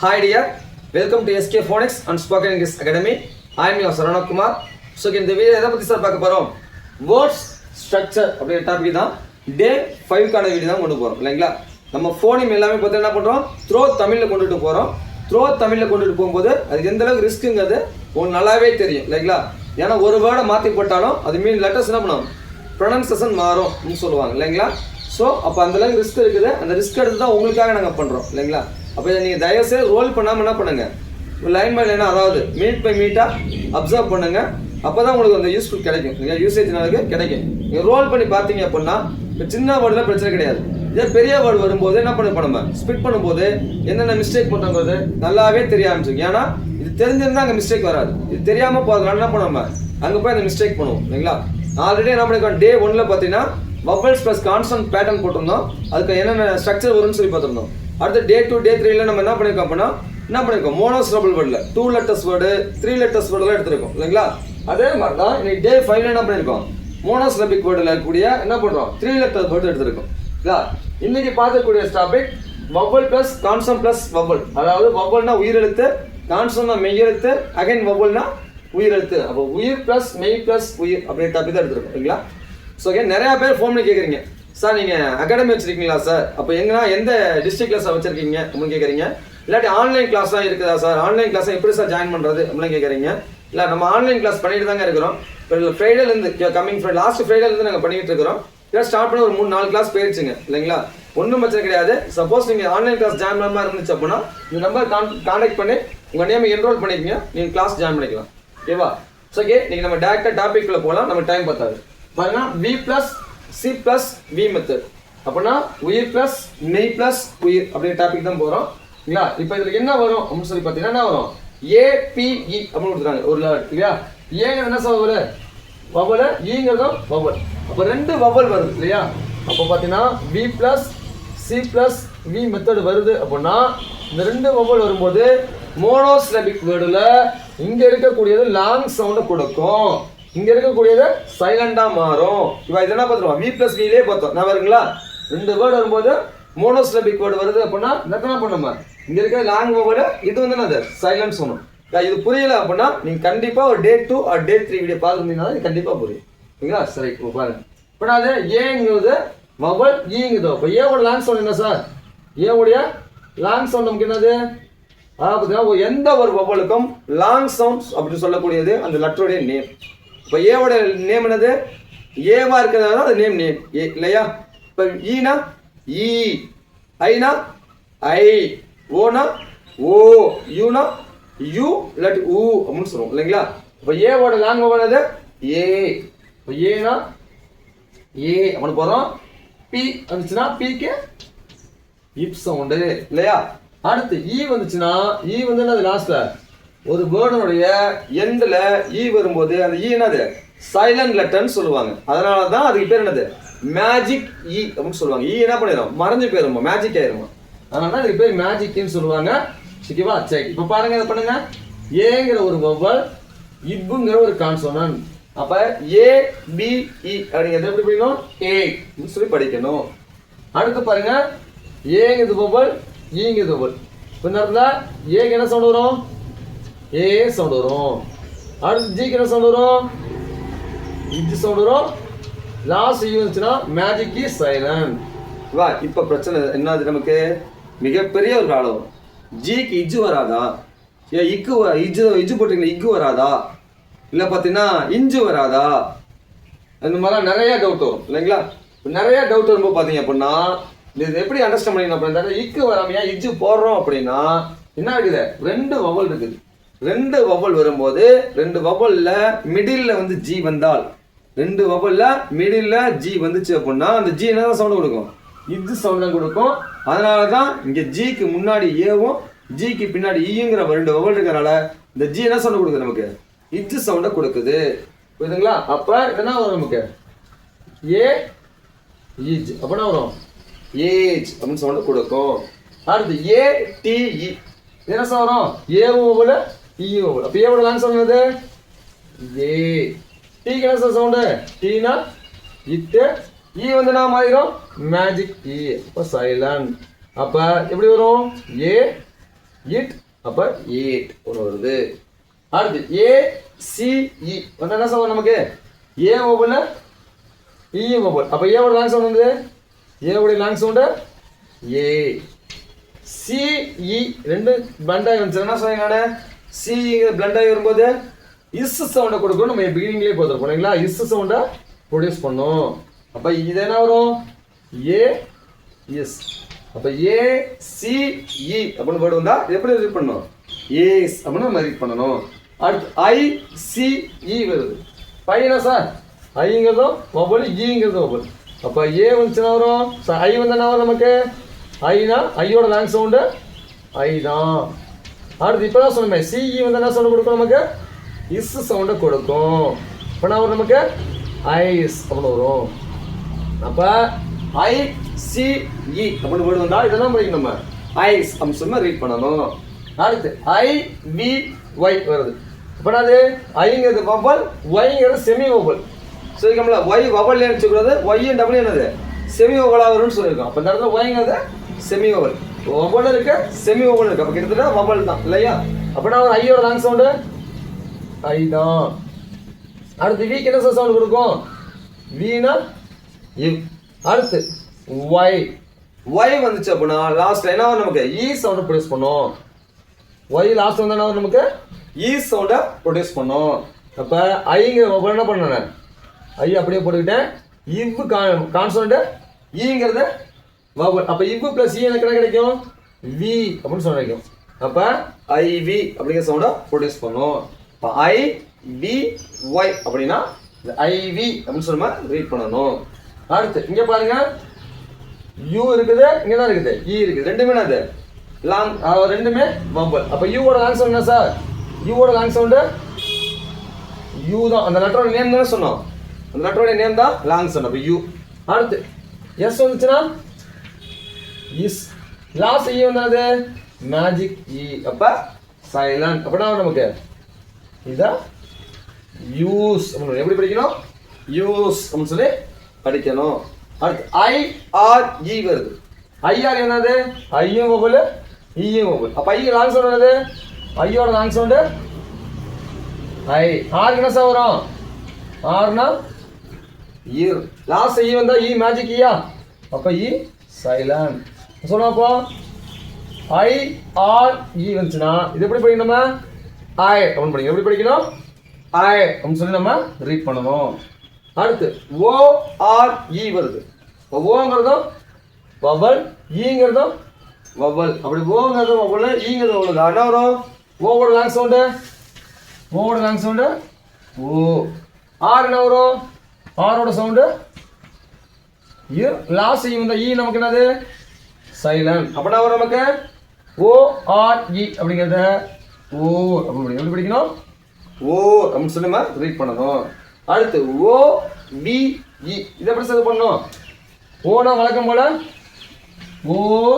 Hi dear, welcome to SK Phonics and Spoken English Academy. I am your Sarana Kumar. So இந்த video எதை பற்றி sir பார்க்க போகிறோம்? Words structure அப்படிங்கிற topic தான் டே 5க்கான வீடியோ தான் கொண்டு போகிறோம் இல்லைங்களா? நம்ம ஃபோனிம் எல்லாமே பார்த்து என்ன பண்ணுறோம்? த்ரோ தமிழில் கொண்டுட்டு போகிறோம். த்ரோ தமிழில் கொண்டுட்டு போகும்போது அதுக்கு எந்த அளவுக்கு ரிஸ்க்குங்கிறது உங்களுக்கு நல்லாவே தெரியும் இல்லைங்களா? ஏன்னா ஒரு வேர்டை மாற்றி போட்டாலும் அது மீன் லெட்டர்ஸ் என்ன பண்ணும்? ப்ரொனன்சேஷன் மாறும் அப்படின்னு சொல்லுவாங்க இல்லைங்களா? ஸோ அப்போ அந்தளவுக்கு ரிஸ்க் இருக்குது. அந்த ரிஸ்க் எடுத்து தான் உங்களுக்காக நாங்கள் பண்ணுறோம் இல்லைங்களா? அப்போ நீங்கள் தயவுசெய்து ரோல் பண்ணாமல் என்ன பண்ணுங்கள், லைன் பை லைனாக அதாவது மீட் பை மீட்டாக அப்சர்வ் பண்ணுங்கள். அப்போ தான் உங்களுக்கு அந்த யூஸ்ஃபுல் கிடைக்கும் இல்லையா? யூசேஜ் நாளுக்கு கிடைக்கும். நீங்கள் ரோல் பண்ணி பார்த்தீங்க அப்படின்னா இப்போ சின்ன வேர்டில் பிரச்சனை கிடையாது. இதே பெரிய வேர்டு வரும்போது என்ன பண்ண நம்ம ஸ்பிட் பண்ணும்போது என்னென்ன மிஸ்டேக் பண்ணுறது நல்லாவே தெரிய ஆரம்பிச்சிருக்கு. ஏன்னா இது தெரிஞ்சிருந்தால் அங்கே மிஸ்டேக் வராது. இது தெரியாமல் போகிறதுனால என்ன பண்ணுவோம், அங்கே போய் அந்த மிஸ்டேக் பண்ணுவோம் இல்லைங்களா? ஆல்ரெடி என்ன பண்ணிருக்கோம், டே 1ல் பார்த்தீங்கன்னா வவல்ஸ் ப்ளஸ் கான்ஸ்டன்ட் பேட்டர்ன் போட்டிருந்தோம். அதுக்கு என்னென்ன ஸ்ட்ரக்சர் வரும்னு சொல்லி பார்த்துருந்தோம். அடுத்து டே 2 டே 3ல நம்ம என்ன பண்ணியிருக்கோம் அப்படின்னா என்ன பண்ணியிருக்கோம், மோனோசிலபிள் வேர்டில் 2 லெட்டர்ஸ் வேர்டு 3 லெட்டர்ஸ் வேர்டெல்லாம் எடுத்துருக்கோம் இல்லைங்களா? அதே மாதிரி தான் இன்னைக்கு டே 5ல என்ன பண்ணியிருக்கோம், மோனோசிலபிக் வேர்டில் இருக்கக்கூடிய என்ன பண்ணுறோம் 3 லெட்டர் வேர்டு எடுத்துருக்கோம் இல்லையா? இன்னைக்கு பார்க்கக்கூடிய topic vowel plus constant plus vowel. அதாவது வவல்னா உயிரெழுத்து, கான்ஸ்டன்ட்னா மெய்யெழுத்து, அகைன் வவல்னா உயிரெழுத்து. அப்போ உயிர் ப்ளஸ் மெய் ப்ளஸ் உயிர் அப்படின்ற டாபிக் தான் எடுத்துருக்கோம் இல்லைங்களா? ஸோ நிறையா பேர் ஃபோன் பண்ணி கேட்குறீங்க, சார் நீங்கள் அகாடமி வச்சுருக்கீங்களா சார்? அப்போ எங்கன்னா எந்த டிஸ்ட்ரிக்டில் சார் வச்சுருக்கீங்க அப்படின்னு கேட்குறீங்க. இல்லாட்டி ஆன்லைன் கிளாஸ்லாம் இருக்குதா சார்? ஆன்லைன் கிளாஸை எப்படி சார் ஜாயின் பண்ணுறது அப்படின்னு கேட்குறீங்க. இல்லை நம்ம ஆன்லைன் கிளாஸ் பண்ணிட்டு தாங்க இருக்கிறோம். இப்போ ஃப்ரைடேலேருந்து கம்மிங் லாஸ்ட் ஃப்ரைடேலேருந்து நாங்கள் பண்ணிக்கிட்டு இருக்கிறோம். இப்போ ஸ்டார்ட் பண்ண ஒரு 3-4 கிளாஸ் போயிடுச்சுங்க இல்லைங்களா? ஒன்றும் பிரச்சனை கிடையாது. சப்போஸ் நீங்கள் ஆன்லைன் கிளாஸ் ஜாயின் பண்ண மாதிரி இருந்துச்சு அப்படின்னா இந்த நம்பர் கான்டாக்ட் பண்ணி உங்கள் நேம் என்ரோல் பண்ணிக்கங்க, நீங்கள் கிளாஸ் ஜாயின் பண்ணிக்கலாம் ஓகேவா? ஸோ ஓகே, நீங்கள் நம்ம டேரெக்டாக டாபிக்ல போகலாம், நம்ம டைம் பார்த்தாது. பாருங்க, V plus C plus V method அப்படின்னா உயிர் பிளஸ் மெய் பிளஸ் உயிர் அப்படிங்கிற டாபிக் தான் போகிறோம் இல்லையா? இப்போ இதில் என்ன வரும் அப்படின்னு சொல்லி பார்த்தீங்கன்னா என்ன வரும், ஏபிஇ அப்படின்னு கொடுத்துருக்காங்க ஒரு லெவல் இல்லையா? ஏங்கிறது என்ன சார் வவல், வவல், ஈங்கிறதும் வவல். அப்போ 2 வவல் வருது இல்லையா? அப்போ பார்த்தீங்கன்னா V plus C plus V method வருது அப்படின்னா இந்த 2 வவல் வரும்போது மோனோசிலபிக் வேர்டில் இங்கே இருக்கக்கூடியது லாங் சவுண்டை கொடுக்கும், இங்கே இருக்கக்கூடியது சைலண்டாக மாறும். இப்போ இது என்ன பார்த்துருவோம், வி பிளஸ் விலே பார்த்தோம் நான் வருங்களா? 2 வேர்டு வரும்போது மோனோசிலபிக் வேர்டு வருது அப்படின்னா என்ன பண்ணுமா, இங்கே இருக்க லாங் வேர்டு இது வந்து என்னது சைலண்ட் சொல்லணும். இது புரியல அப்படின்னா நீங்கள் கண்டிப்பாக ஒரு டே 2 ஆர் டே 3 வீடியோ பார்த்துருந்தீங்கன்னா இது கண்டிப்பாக புரியும் சரிங்களா? சரி, இப்போ பாருங்க. இப்போ நான் அது ஏங்கிறது வவல், ஈங்குதோ. இப்போ ஏவோட லாங் சவுண்ட் என்ன சார்? ஏவுடைய லாங் சவுண்ட் நமக்கு என்னது? பார்த்தீங்கன்னா எந்த ஒரு வவலுக்கும் லாங் சவுண்ட்ஸ் அப்படின்னு சொல்லக்கூடியது அந்த லெட்டருடைய நேம். இப்போ ஏவோட நேம் என்னது? ஏவா இருக்கிறதா அது நேம் ஏ இல்லையா? இப்போ ஈனா ஈ, ஐனா ஐ, ஓனா ஓ, யூனா யூ, இல்லாட்டி ஊ அப்படின்னு சொல்லுவோம் இல்லைங்களா? இப்போ ஏவோட லாங் வவல் என்னது? ஏ. இப்போ ஏனா ஏ அப்படின்னு போகிறோம். பி வந்துச்சுன்னா பிக்கு இப் சவுண்டு இல்லையா? அடுத்து ஈ வந்துச்சுன்னா ஈ வந்து என்னது லாஸ்ட்ல ஒரு வேர்டனுடைய எண்டில் ஈ வரும்போது அந்த ஈ என்னது சைலண்ட் லெட்டர்னு சொல்லுவாங்க. அதனால தான் அதுக்கு பேர் என்னது மேஜிக் ஈ அப்படின்னு சொல்லுவாங்க. ஈ என்ன பண்ணிடும், மறைஞ்சு போயிருமா, மேஜிக் ஆயிருமா. அதனால தான் இதுக்கு பேர் மேஜிக்னு சொல்லுவாங்க ஓகேவா? சரி, இப்போ பாருங்க இதை பண்ணுங்க. ஏங்கிற ஒரு வவல், இப்புங்கிற ஒரு கான்சோனன்ட். அப்ப ஏ பி இ அப்படிங்கிறது எப்படி படிக்கணும், ஏ சொல்லி படிக்கணும். அடுத்து பாருங்க, ஏங்கிறது வவல், ஈங்கிறது வவல். இப்போ இந்த இடத்துல ஏக்கு என்ன சவுண்ட் வரும், ஏ சவுண்ட் வரும். அடுத்து ஜிக்கு என்ன சவுண்ட் வரும், இஜ் சவுண்ட் வரும். லாஸ்ட் ஈ வந்துச்சுன்னா மேஜிக் இஸ் சைலண்ட். வா, இப்போ பிரச்சனை என்னது, நமக்கு மிகப்பெரிய ஒரு ப்ராப்ளம் வரும். ஜிக்கு இஜ் வராதா, ஏ இக்கு இஜ் போட்டிங்கன்னா இக்கு வராதா, இல்லை பார்த்தீங்கன்னா இஞ்சு வராதா, இந்த மாதிரிலாம் நிறைய டவுட் வரும் இல்லைங்களா? நிறைய டவுட் வரும்போது பார்த்தீங்க அப்படின்னா இது எப்படி அண்டர்ஸ்டாண்ட் பண்ணிக்கணும் அப்படின்னா, இக்கு வராமையா இஜ்ஜு போடுறோம் அப்படின்னா என்ன இருக்குது, 2 வவல் இருக்குது. 2 வவல் வரும்போது 2 வவல்ல மிடில் வந்து ஜி வந்தால் 2 வவல்ல மிடில் ஜி வந்துச்சு அப்படின்னா அந்த ஜி என்ன சவுண்ட் கொடுக்கும், இஜ் சவுண்ட் தான் கொடுக்கும். அதனால தான் இங்கே ஜிக்கு முன்னாடி ஏவும் ஜிக்கு பின்னாடி ஈங்கிற 2 வவல் இருக்கிறனால இந்த ஜி என்ன சவுண்ட் கொடுக்குது, நமக்கு இஜ் சவுண்டை கொடுக்குது புரியுதுங்களா? அப்போ என்ன வரும் நமக்கு, ஏ இஜ் அப்படின்னா வரும் ஏஜ் அப்படின்னு சவுண்ட் கொடுக்கும். அடுத்து ஏ டி இ என்ன வரும், ஏவும் வவல் ஈயும் வவல். அப்போ ஏவோட லாங் சவுண்ட் என்னது, ஏ. டீக்கு என்ன சார் சவுண்டு, டீனா இட்டு, ஈ வந்து நான் மாறிடும் மேஜிக் ஈ. அப்போ சைலண்ட். அப்போ எப்படி வரும், ஏ இட் அப்ப eat ஒன்று வருது. அடுத்து ஏ சி இ வந்து என்ன சொல்லுவோம் நமக்கு ஏ வவல் இ வவல் அப்ப ஏவோட லாங் சவுண்ட் வந்து ஏவோட long sound A C E ரெண்டு பிளண்ட் ஆகி வந்துச்சு. என்ன சொன்னீங்க சி பிளண்ட் ஆகி வரும்போது இஸ் சவுண்டை கொடுக்கணும். நம்ம பிகினிங்லேயே பார்த்துருப்போம் இல்லைங்களா, இஸ் சவுண்டை ப்ரொடியூஸ் பண்ணும். அப்ப இது என்ன வரும் ஏ எஸ் அப்ப ஏ சி இ அப்படின்னு வேர்டு வந்தா எப்படி ரீட் பண்ணணும் ஏஸ் அப்படின்னு நம்ம ரீட் பண்ணணும். அடுத்து ஐ சி இ வருது. பையனா சார் ஐங்கிறதும் வவல் ஈங்கிறதும் வவல். அப்ப ஏ வந்துச்சுன்னா வரும் ஐ வந்து என்ன வரும் நமக்கு ஐனா ஐயோட லாங் சவுண்டு ஐ தான். அடுத்து இப்பதான் சொன்னோமே சிஇ வந்து என்ன சவுண்டு கொடுக்கும் நமக்கு இஸ் சவுண்டை கொடுக்கும். இப்போ என்ன வரும் நமக்கு ஐஸ் அப்படின்னு வரும். அப்ப ஐ சி இ அப்படின்னு வேர்டு வந்தா இதெல்லாம் படிக்கணும் நம்ம ஐஸ் அப்படின்னு சொல்லி ரீட் பண்ணணும். அடுத்து ஐ வி ஒய் வருது. இப்போ அது ஐங்கிறது வவல் ஒய்ங்கிறது செமி வவல். சொல்லிக்கோம்ல ஒய் வவல் நினைச்சுக்கூடாது ஒய் டபுள் என்னது செமி வவலாக வரும்னு சொல்லியிருக்கோம். அப்போ இந்த இடத்துல ஒய்ங்கிறது செமி வவல் வவல் இருக்கு செமி வவல் இருக்கு. அப்போ கிட்டத்தட்ட வவல் தான் இல்லையா. அப்படின்னா ஒரு ஐயோட லாங் சவுண்டு ஐ தான். அடுத்து வீக்கு என்ன சவுண்ட் கொடுக்கும் வீனா இவ். அடுத்து ஒய் ஒய் வந்துச்சு அப்படின்னா லாஸ்ட்ல என்ன வரும் நமக்கு இ சவுண்டை ப்ரொடியூஸ் பண்ணும். ஒய் லாஸ்ட் வந்து என்ன வரும் நமக்கு இ சவுண்டை ப்ரொடியூஸ் பண்ணும். அப்போ ஐங்கிற வவல் என்ன பண்ணேன் ஐ அப்படியே போட்டுக்கிட்டேன். இவ் கான்சோனண்ட் ஈங்கிறது வவல். அப்போ இவ் பிளஸ் இ எனக்கு என்ன கிடைக்கும் வி அப்படின்னு சொல்ல கிடைக்கும். அப்போ ஐ வி அப்படிங்கிற சவுண்டை ப்ரொடியூஸ் பண்ணும். இப்போ ஐ வி ஒய் அப்படின்னா ஐ வி அப்படின்னு சொல்ல ரீட் பண்ணணும். அடுத்து இங்கே பாருங்க யூ இருக்குது இங்கே தான் இருக்குது இ இருக்குது ரெண்டுமே அது லாங் ரெண்டுமே வவல். அப்போ யூவோட லாங் சவுண்ட் என்ன சார் யூவோட லாங் சவுண்டு யூ தான். அந்த லெட்டரோட நேம் தானே சொன்னோம் அந்த லெட்டரோட நேம் தான் லாங் சவுண்ட். அப்போ யூ. அடுத்து எஸ் வந்துச்சுன்னா இஸ். லாஸ்ட் இ வந்தது மேஜிக் இ அப்போ சைலண்ட். அப்படின்னா நமக்கு இதான் யூஸ் அப்படின்னு எப்படி படிக்கணும் யூஸ் அப்படின்னு சொல்லி படிக்கணும். அடுத்து ஐ ஆர் இ வருது. ஐஆர் என்னது ஐயும் வவல் ஈயும் வவல். அப்போ ஐ லாங் சவுண்ட் என்னது ஐயோட லாங் சவுண்டு ஐ. ஆர் என்ன சார் வரும் ஆர்னா இர். லாஸ்ட் இ வந்தா இ மேஜிக் இயா அப்போ இ சைலண்ட். சொல்லணும் அப்போ ஐ ஆர் இ வந்துச்சுன்னா இது எப்படி படிக்கணும் நம்ம ஐ அப்படின்னு படிக்கணும். எப்படி படிக்கணும் ஐ அப்படின்னு சொல்லி நம்ம ரீட் பண்ணணும். அடுத்து ஓ ஆர் இ வருது. ஓங்கிறதும் வவல் ஈங்கிறதும் வவல். அப்படி ஓங்கிறதும் வவல் ஈங்கிறது வவல். என்ன வரும் ஓவோட லாங் சவுண்டு ஓவோட லாங் சவுண்டு ஓ. ஆர் என்ன வரும் ஆரோட சவுண்டு இ. லாஸ்ட் இ வந்தா இ நமக்கு என்னது சைலண்ட். அப்படின்னா வரும் நமக்கு ஓ ஆர் இ அப்படிங்கிறத ஓ அப்படி எப்படி படிக்கணும் ஓ அப்படின்னு சொல்லி நம்ம ரீட் பண்ணணும். அடுத்து ஓ பி இ இதை எப்படி செலவு பண்ணணும் ஓனா வழக்கம் போல ஓ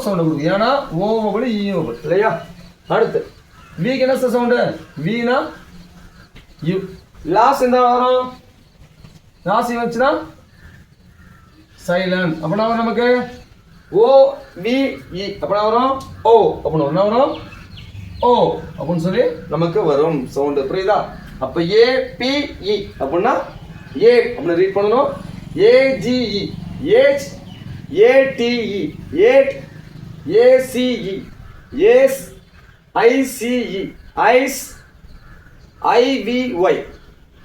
சவுண்ட் கொடுக்கும். ஏன்னா ஓ வவல் ஈ வவல் இல்லையா. அடுத்து விக்கு என்ன சவுண்டு வீனா யூ. லாஸ்ட் எந்த வரும் லாஸ்ட் வந்துச்சுன்னா சைலண்ட். அப்படின்னா வரும் நமக்கு ஓ வி இ அப்படின்னா வரும் ஓ அப்படின்னு என்ன வரும் ஓ அப்படின்னு சொல்லி நமக்கு வரும் சவுண்டு. புரியுதா. அப்போ ஏ பி இ அப்படின்னா ஏ அப்படின்னு ரீட் பண்ணணும். A G E age A D E ade A C E ace I C E ice I V Y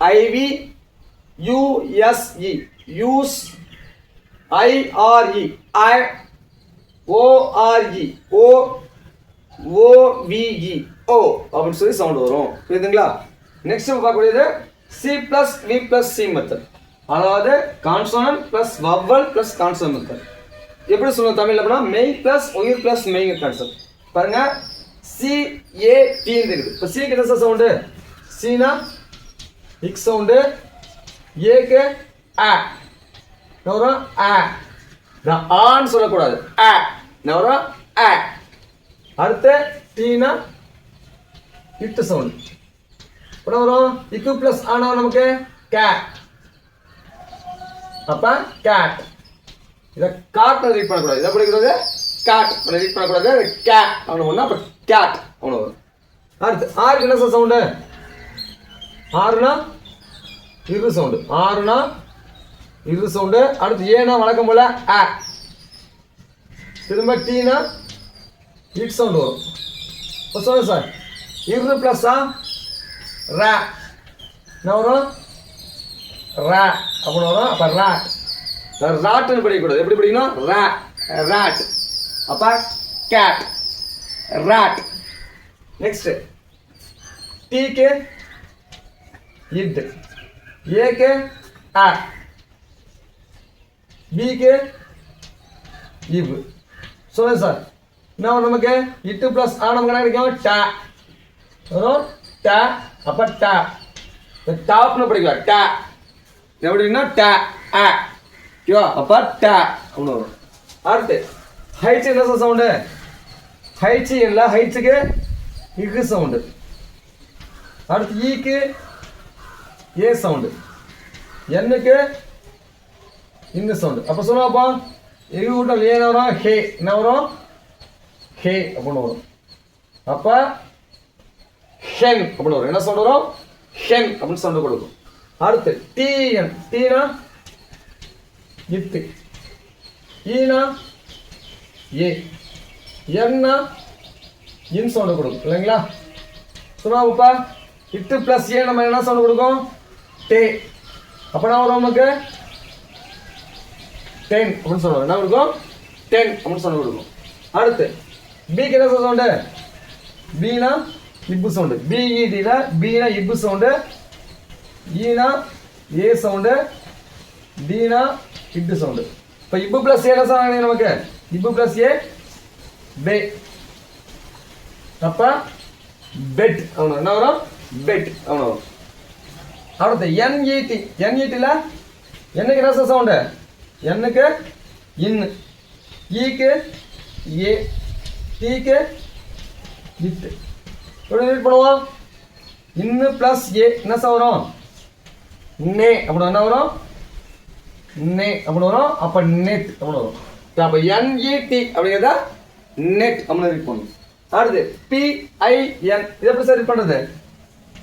ivy U S E use I R E ire O R E ore O V E o அப்படின்னு சொல்லி சவுண்ட் வரும். புரியுதுங்களா. நெக்ஸ்ட் பார்க்கக்கூடியது C plus V plus C method. அதாவது consonant plus vowel plus consonant method. எப்படி சொல்லுவோம் தமிழ் அப்படின்னா மெய் பிளஸ் உயிர் பிளஸ் மெய்ங்க கான்செப்ட். பாருங்க சி ஏ டி இருக்குது. இப்போ சி என்ன சவுண்டு சீனா இக் சவுண்டு ஏக்கு ஆ வரும் ஆ. நான் ஆன்னு சொல்லக்கூடாது ஆ வரும் ஆ. அடுத்து டீனா இட்டு சவுண்ட். இப்போ வரும் இக்கு பிளஸ் ஆனா நமக்கு கேட். அப்ப கேட். இதை காட் ரீட் பண்ணக்கூடாது. இதை படிக்கிறது கேட் ரீட் பண்ணக்கூடாது. கேட் அப்படின்னு ஒண்ணா அப்ப கேட் அவ்வளோ வரும். அடுத்து ஆறுக்கு என்ன சார் சவுண்டு? ஆறுனா இரு சவுண்டு. ஆறுனா இரு சவுண்டு. அடுத்து ஏனா வழக்கம் போல ஆ. திரும்ப டீனா இட் சவுண்டு வரும். இப்போ சொல்லுங்க சார், இரு ப்ளஸ்ஸா ரா என்ன வரும்? ரா அப்படின்னு வரும். அப்போ ராட்டுன்னு படிக்கக்கூடாது. எப்படி படிக்கணும்? ரா ராட். அப்போ கேட் ராட். நெக்ஸ்ட் டீக்கு இட், ஏக்கு ஆ, பிக்கு இவ். சொல்லுங்க சார், என்ன வரும் நமக்கு? இட்டு ப்ளஸ் ஆ நமக்கு என்ன கிடைக்கும்? டா வரும். டா அப்போ டா. டாப்னு படிக்கலாம். டா எப்படின்னா டா ஆ ஓகேவா? அப்போ டா அப்படின்னு வரும். அடுத்து ஹைட்ஸ் என்ன சார் சவுண்டு? ஹைட்ஸ் இல்லை, ஹைட்ஸுக்கு இக்கு சவுண்டு. அடுத்து ஈக்கு ஏ சவுண்டு, என்னுக்கு இந்த சவுண்டு. அப்போ சொல்லுவாப்பா, எகு கூட்டல் ஏன் வரும்? ஹே என்ன வரும்? ஹே அப்படின்னு வரும். அப்போ ஹென் அப்படின்னு வரும். என்ன சவுண்டு வரும்? ஹென் அப்படின்னு சவுண்டு கொடுக்கும். அடுத்து டிஎன், டீனா இத்து, ஈனா ஏ, என்னா இன் சவுண்டு கொடுக்கும் இல்லைங்களா? சொல்லுவாப்பா, இட்டு பிளஸ் ஏ நம்ம என்ன சவுண்டு கொடுக்கும்? டே. அப்போ என்ன வரும் நமக்கு? டென் அப்படின்னு சொல்லுவாங்க. என்ன கொடுக்கும்? டென் அப்படின்னு சவுண்டு கொடுக்கும். அடுத்து பிக்கு என்ன சவுண்டு? பீனா இப்பு சவுண்டு. பிஇடியில் பீனா இப்பு சவுண்டு, ஈனா ஏ சவுண்டு, டீனா இட்டு சவுண்டு. இப்போ இப்பு பிளஸ் ஏ என்ன சவுண்டு நமக்கு? இப்பு பிளஸ் ஏ பே. அப்போ பெட் அவனு என்ன வரும்? பெட் அவனு வரும். அடுத்து என்இடி, என்இடியில் என்னக்கு என்ன சவுண்டு? என்னக்கு இன்னு, ஈக்கு ஏ, டீக்கு இட்டு. எப்படி ரீட் பண்ணுவோம்? இன்னு பிளஸ் ஏ என்ன சார் வரும்? நே அப்படி என்ன வரும்? நே அப்படி வரும். அப்போ நெட் அப்படி வரும். அப்போ என்இடி அப்படிங்கிறத நெட் அப்படின்னு ரீட் பண்ணும். அடுத்து பிஐஎன், இது எப்படி சார் ரீட் பண்ணுறது?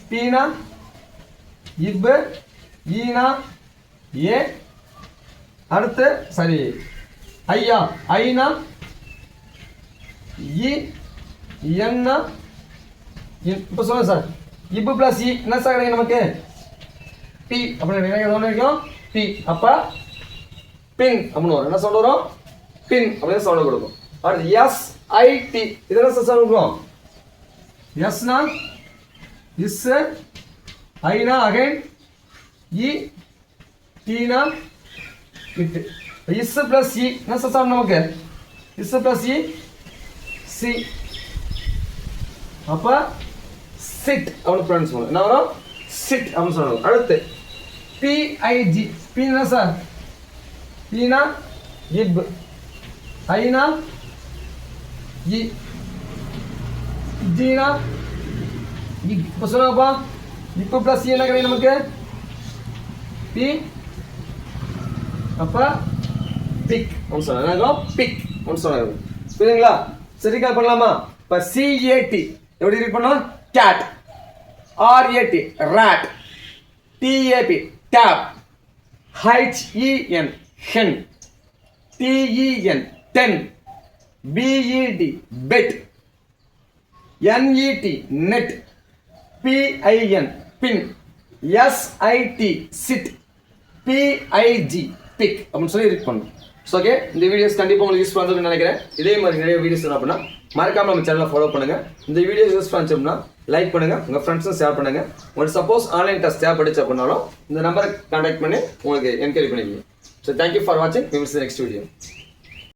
பீனா இப்பு, ஈனா ஏ, அடுத்து சரி ஐயா ஐனா இ, என்னா இப்போ சொல்லுங்க சார், இப்பு பிளஸ் இ என்ன சார் கிடைக்கும் நமக்கு? பி அப்படின்னு கிடைக்கும். பி. அப்போ பின் அப்படின்னு வரும். என்ன சவுண்ட் வரும்? பின் அப்படின்னு சவுண்ட் கொடுக்கும். அடுத்து எஸ்ஐடி, இதெல்லாம் சார் சவுண்ட் கொடுக்கும். எஸ்னா இஸ், ஐனா அகைன், இ டீனா இட்டு. இஸ் பிளஸ் இ என்ன சார் சவுண்ட் நமக்கு? Is plus E C. அப்போ சிட் அப்படின்னு ஃப்ரெண்ட்ஸ் சொல்லுவோம். என்ன வரும்? சிட் அப்படின்னு சொல்லுவோம். அடுத்து பிஐஜி, பி என்ன சார்? பீனா இப், ஐனா இ, ஜீனா இக். இப்போ சொல்லுங்கப்பா, இப்போ ப்ளஸ் என்ன கிடைக்கும் நமக்கு? பி. அப்போ பிக் அப்படின்னு சொன்னாங்க. என்ன பிக் அப்படின்னு சொன்னாங்க. புரியுதுங்களா? சரிக்கா பண்ணலாமா? இப்போ சிஏடி எப்படி ரீட் பண்ணலாம்? Cat. R A T rat. T A P tap. H E N hen. T E N ten. P E T pet. N E T net. P I N pin. S I T sit. B I G big அப்படின்னு சொல்லி ரீட் பண்ணணும். ஸோ ஓகே, இந்த வீடியோஸ் கண்டிப்பாக உங்களுக்கு யூஸ் பண்ணுறதுன்னு நினைக்கிறேன். இதே மாதிரி நிறைய வீடியோஸ் அப்படின்னா மறக்காம நம்ம சேனலை ஃபாலோ பண்ணுங்க. இந்த வீடியோஸ் யூஸ் பண்ணிச்சோம்னா லைக் பண்ணுங்க, உங்கள் ஃப்ரெண்ட்ஸும் ஷேர் பண்ணுங்க. உங்களுக்கு சப்போஸ் ஆன்லைன் டெஸ்ட் தேவைப்படுச்சு அப்படின்னாலும் இந்த நம்பரை கான்டாக்ட் பண்ணி உங்களுக்கு என்கொயரி பண்ணிக்கோங்க. ஸோ தேங்க்யூ ஃபார் வாட்சிங். We will see you next video.